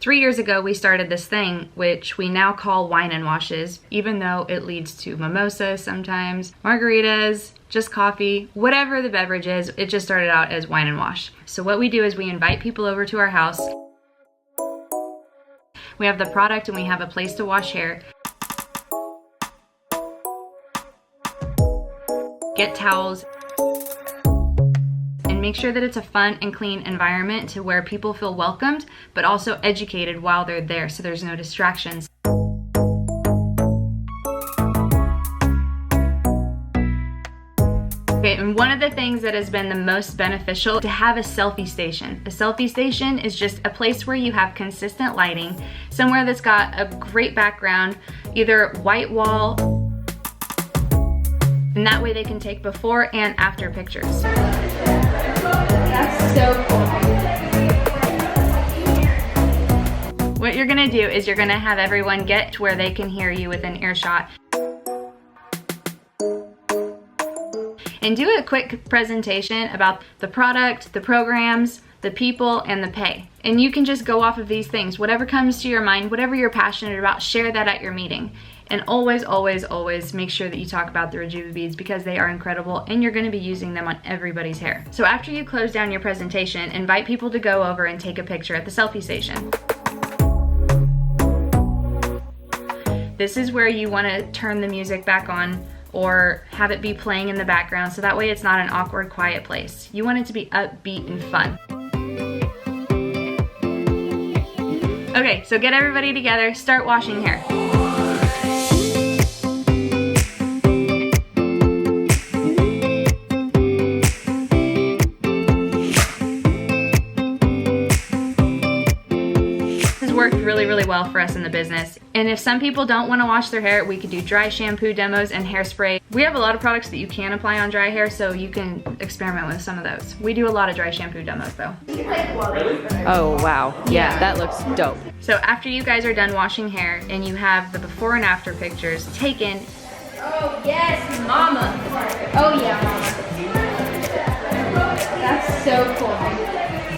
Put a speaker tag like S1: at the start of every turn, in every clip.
S1: 3 years ago, we started this thing, which we now call wine and washes, even though it leads to mimosas sometimes, margaritas, just coffee, whatever the beverage is, it just started out as wine and wash. So what we do is we invite people over to our house. We have the product and we have a place to wash hair. Get towels. And make sure that it's a fun and clean environment to where people feel welcomed, but also educated while they're there, so there's no distractions. Okay, and one of the things that has been the most beneficial to have a selfie station. A selfie station is just a place where you have consistent lighting, somewhere that's got a great background, either white wall, and that way they can take before and after pictures. That's so cool. What you're gonna do is you're gonna have everyone get to where they can hear you within earshot. And do a quick presentation about the product, the programs, the people, and the pay. And you can just go off of these things. Whatever comes to your mind, whatever you're passionate about, share that at your meeting. And always, always, always make sure that you talk about the Rejuva beads because they are incredible and you're gonna be using them on everybody's hair. So after you close down your presentation, invite people to go over and take a picture at the selfie station. This is where you wanna turn the music back on or have it be playing in the background so that way it's not an awkward, quiet place. You want it to be upbeat and fun. Okay, so get everybody together, start washing hair. Worked really, really well for us in the business. And if some people don't want to wash their hair, we could do dry shampoo demos and hairspray. We have a lot of products that you can apply on dry hair, so you can experiment with some of those. We do a lot of dry shampoo demos though.
S2: Oh wow, yeah, that looks dope.
S1: So after you guys are done washing hair and you have the before and after pictures taken.
S3: Oh yes, mama. Oh yeah, mama. That's so cool.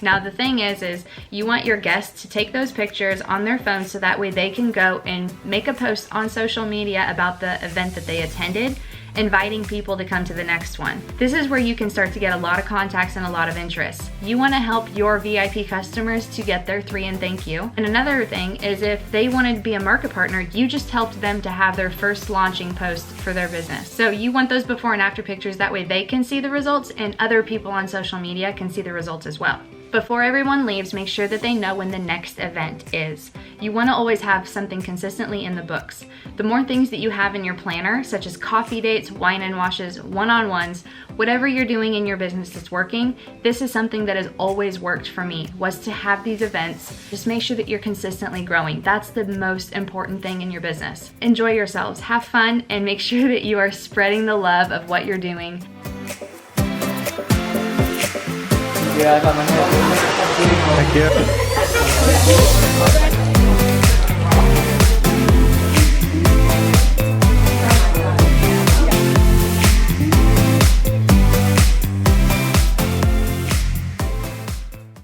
S1: Now the thing is you want your guests to take those pictures on their phone so that way they can go and make a post on social media about the event that they attended, inviting people to come to the next one. This is where you can start to get a lot of contacts and a lot of interest. You want to help your VIP customers to get their 3 and thank you. And another thing is if they wanted to be a market partner, you just helped them to have their first launching post for their business. So you want those before and after pictures, that way they can see the results and other people on social media can see the results as well. Before everyone leaves, make sure that they know when the next event is. You want to always have something consistently in the books. The more things that you have in your planner, such as coffee dates, wine and washes, one-on-ones, whatever you're doing in your business that's working, this is something that has always worked for me, was to have these events. Just make sure that you're consistently growing. That's the most important thing in your business. Enjoy yourselves, have fun, and make sure that you are spreading the love of what you're doing.
S4: Yeah, I got my hair. Thank you.